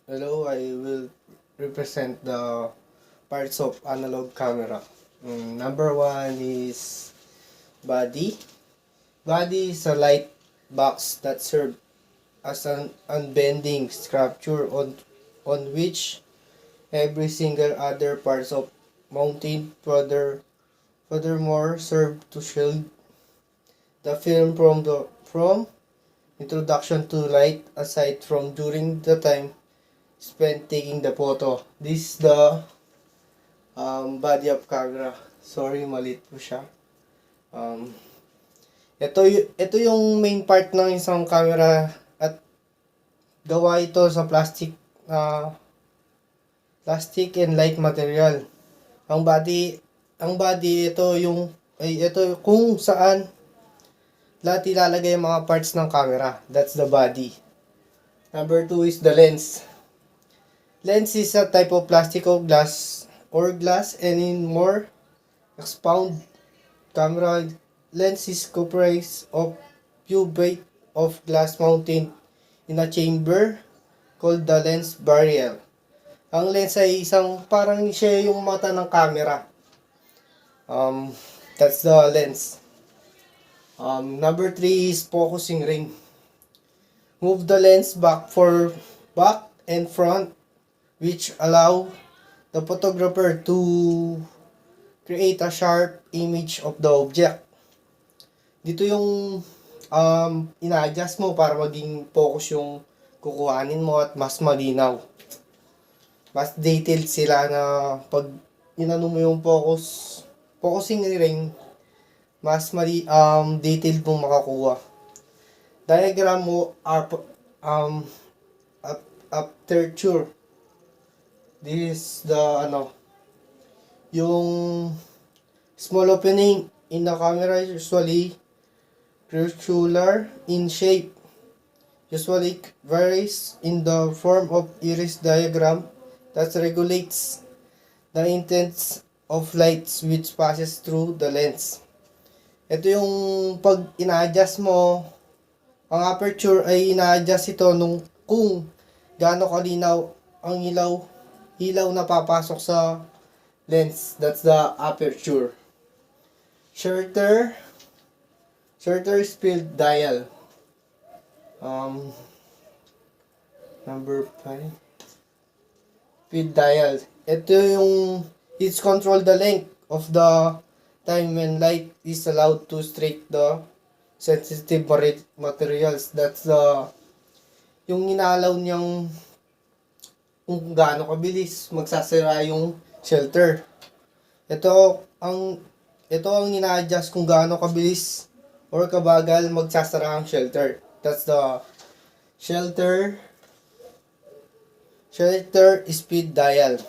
Hello, I will represent the parts of analog camera. Number one is body. Body is a light box that serves as an unbending structure on which every single other parts of mounted furthermore serve to shield the film from introduction to light aside from during the time spent taking the photo. This is the body of camera. Sorry, malit po siya. Um, ito yung main part ng isang camera at gawa ito sa plastic and light material. Ang body ito kung saan lahat ilalagay ang mga parts ng camera. That's the body. Number 2 is the lens. Lens is a type of plastic or glass and in more expound camera lens is comprised of cubate of glass mounted in a chamber called the lens barrier. Ang lens ay isang parang siya yung mata ng camera. That's the lens. Number 3 is focusing ring. Move the lens back and front, which allow the photographer to create a sharp image of the object. Dito yung ina-adjust mo para maging focus yung kukuhanin mo at mas malinaw. Mas detailed sila na pag inano mo yung focusing ring, mas detailed mong makakuha. Diagram mo aperture. This is the yung small opening in the camera is usually circular in shape. Usually varies in the form of iris diagram that regulates the intensity of lights which passes through the lens. Ito yung pag ina-adjust mo, ang aperture ay ina-adjust ito kung gaano kalinaw ang ilaw na papasok sa lens. That's the aperture. Shutter speed dial. Number 5. Speed dial. Ito yung it's control the length of the time when light is allowed to strike the sensitive materials. That's yung inaalaw niyang kung gaano kabilis magsasara yung shelter. Ito ang ina-adjust kung gaano kabilis or kabagal magsasara ang shelter. That's the shelter speed dial.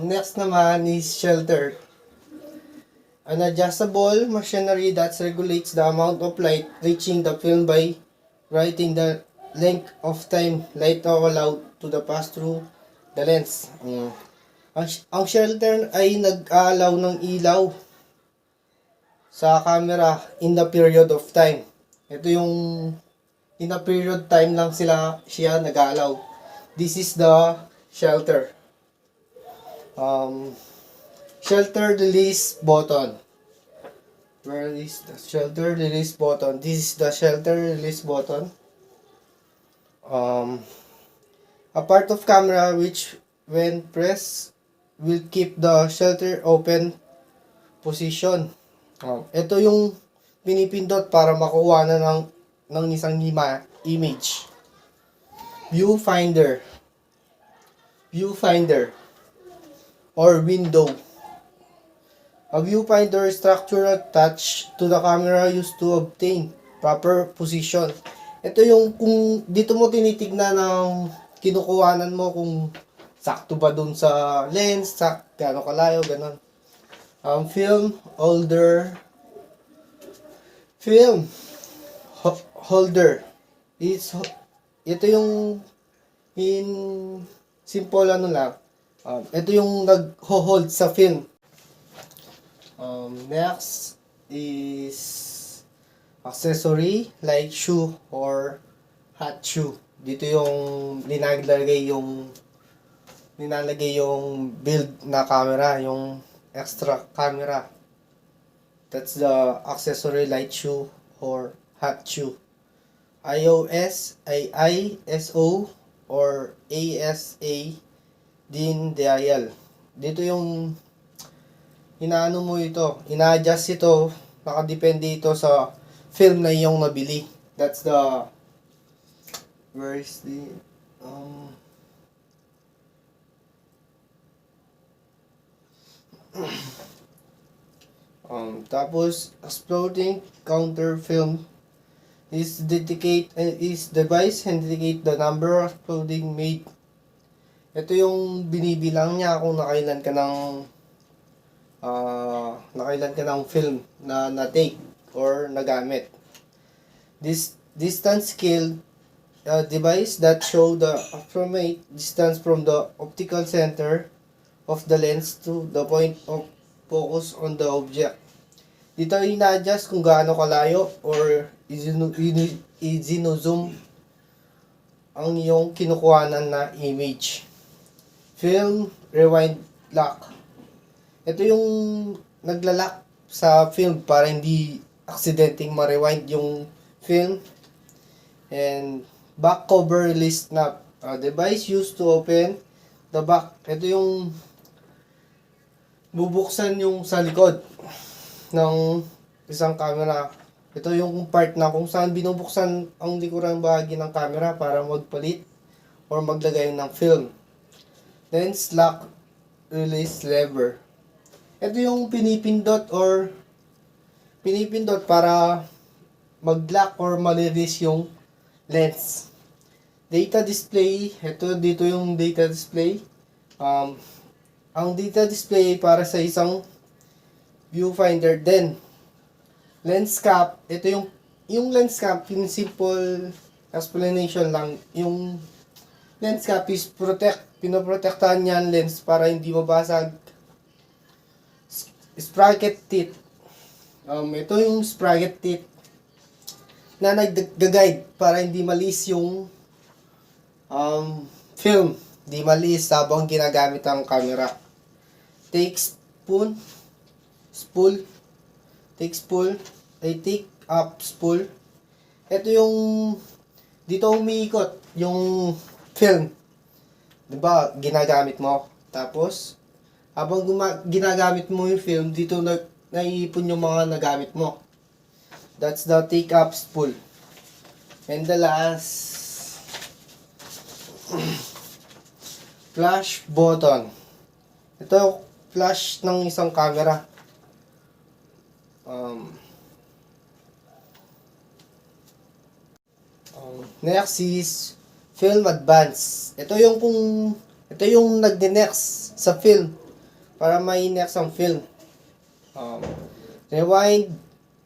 Next naman is shelter. An adjustable machinery that regulates the amount of light reaching the film by writing the length of time light allowed to the pass through the lens. Ang shelter ay nag-aalaw ng ilaw sa camera in the period of time. Ito yung in a period time lang siya nag-aalaw. This is the shelter. Shelter release button. Where is the shelter release button? This is the shelter release button. A part of camera which when pressed will keep the shelter open position. Ito yung pinipindot para makuha na ng isang image. Viewfinder or window. A viewfinder structure attached to the camera used to obtain proper position. Ito yung kung dito mo tinitignan ng kinukuhanan mo kung sakto ba dun sa lens, gaano kalayo, ganun. Film holder. Ito yung in simple lang. Ito yung nag-hold sa film. Next is accessory like shoe or hat shoe. Dito yung nilalagay yung build na camera, yung extra camera. That's the accessory light shoe or hot shoe. ISO or ASA din dial. Dito yung inaano mo ito, ina-adjust ito, nakadepende ito sa film na iyong nabili. That's the where is the tapos exploding counter film is device and indicate the number of exploding made. Ito yung binibilang niya kung nakailan ka ng film na na-take or nagamit. This distance scale device that show the approximate distance from the optical center of the lens to the point of focus on the object. Dito ina-adjust kung gaano kalayo or i-zoom ang iyong kinukuhanan na image. Film rewind lock. Ito yung naglalak sa film para hindi accidenting ma-rewind yung film. And back cover release snap. Device used to open the back. Ito yung bubuksan yung sa likod ng isang camera. Ito yung part na kung saan binubuksan ang likurang bahagi ng camera para magpalit or maglagay ng film. Lens lock release lever. Ito yung pinipindot para mag-lock or ma-release yung lens. Data display. Dito yung data display. Ang data display para sa isang viewfinder din. Lens cap, ito yung lens cap, yung simple explanation lang. Yung lens cap is pinoprotektahan niya ang lens para hindi mabasag. Sprocket teeth. Ito yung sprocket teeth na nag-guide para hindi malis yung film. Hindi malis habang ginagamit ang camera. Take up spool. Ito yung dito umiikot yung film. 'Di ba? Ginagamit mo. Tapos habang ginagamit mo yung film, dito naiipon yung mga nagamit mo. That's the take up spool. And the last flash button. Ito flash ng isang camera. Next is film advance. Ito yung nagde-next sa film para may next ang film. Rewind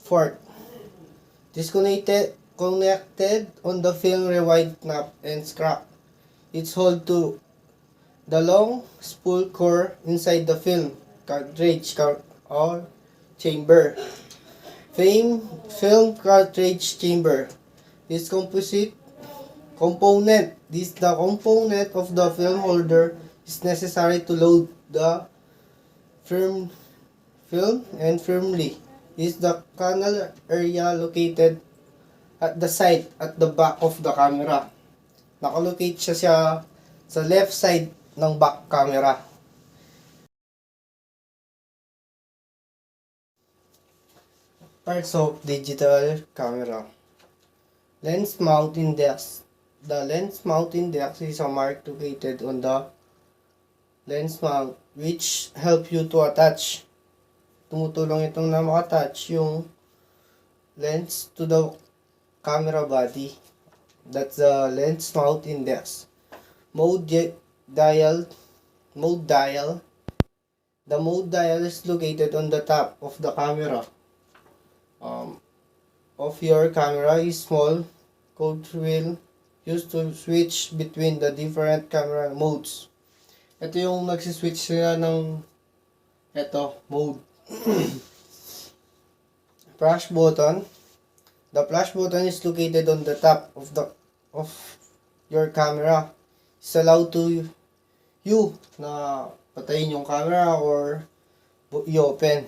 forward. Connected on the film rewind knob and scrap. It's hold to the long spool core inside the film cartridge or chamber. Film cartridge chamber. This component of the film holder is necessary to load the film and firmly. Is the canal area located at the side at the back of the camera. Nakalocate siya sa left side ng back camera. Parts of digital camera. Lens mount index. The lens mount index is a mark located on the lens mount which help you to attach. Tumutulong itong na makatouch yung lens to the camera body. That's the lens mount index. Mode dial. The mode dial is located on the top of the camera. Of your camera is small code wheel used to switch between the different camera modes. Ito yung nagsiswitch sila ng mode. Flash button. The flash button is located on the top of your camera. It's allowed to you na patayin yung camera or i-open.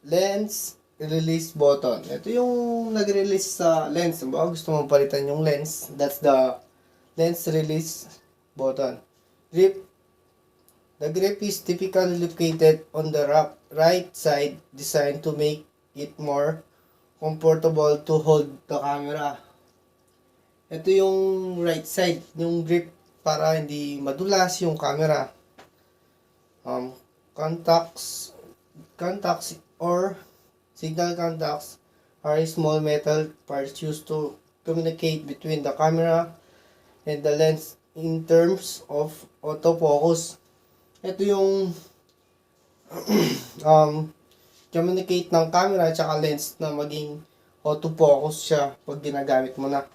Lens release button. Ito yung nag-release sa lens. Baka gusto mong palitan yung lens. That's the lens release button. Grip. The grip is typically located on the right side, designed to make it more comfortable to hold the camera. Ito yung right side, yung grip para hindi madulas yung camera. Contacts or signal contacts are small metal parts used to communicate between the camera and the lens in terms of autofocus. Ito yung communicate ng camera at lens na maging autofocus siya pag ginagamit mo na.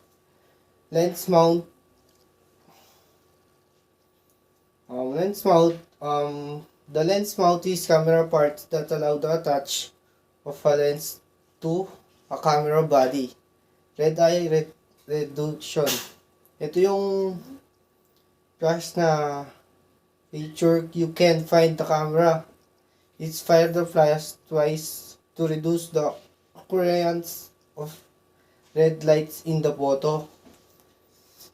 Lens mount. The lens mount is camera parts that allow the attach of a lens to a camera body. Red eye reduction. Ito yung flash na feature you can find the camera. It's fire the flash twice to reduce the occurrence of red lights in the photo.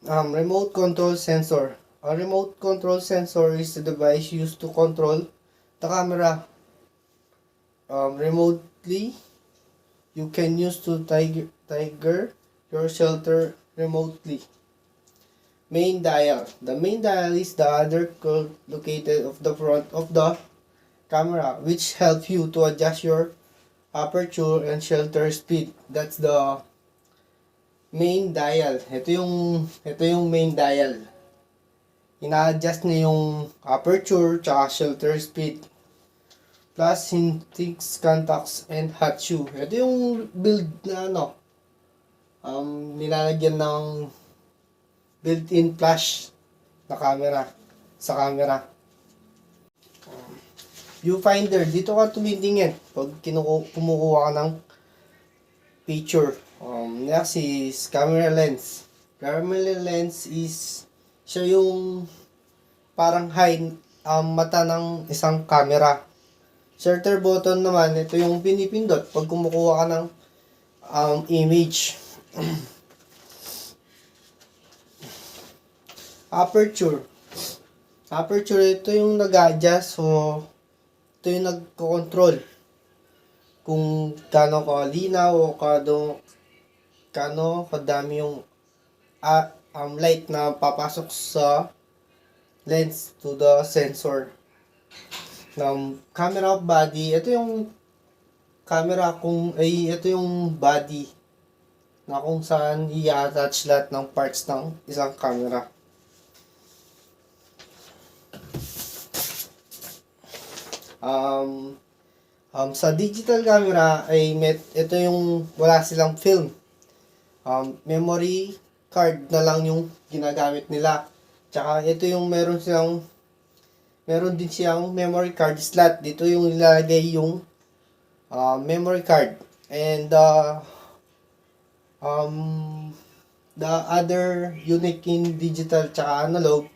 Remote control sensor. A remote control sensor is a device used to control the camera remotely. You can use to trigger your shutter remotely. Main dial. The main dial is the other curve located of the front of the camera, which helps you to adjust your aperture and shutter speed. That's the main dial. Ito yung main dial. Ina-adjust niya yung aperture tsaka shutter speed. Plus hintics, contacts, and hot shoe. Ito yung build na nilalagyan ng built-in flash na camera sa camera. Viewfinder, dito ka tumitingin pag kumukuha ka ng picture. Next is camera lens. Camera lens is siya yung parang mata ng isang camera. Shutter button naman, ito yung pinipindot pag kumukuha ka ng image. Aperture. Ito yung nag-adjust, so ito yung nagko-control kung gaano kalinaw o gaano kadami yung light na papasok sa lens to the sensor. Ng camera body, ito yung camera ito yung body na kung saan i-attach lahat ng parts ng isang camera. Sa digital camera ay ito yung wala silang film. Memory card na lang yung ginagamit nila. Tsaka ito yung meron din siyang memory card slot. Dito yung ilalagay yung memory card. And the other unique in digital tsaka analog,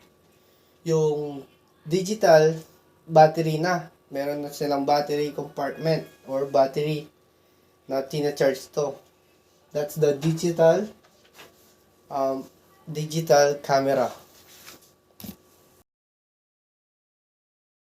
yung digital battery na. Meron na silang battery compartment or battery na tina-charge to. That's the digital camera.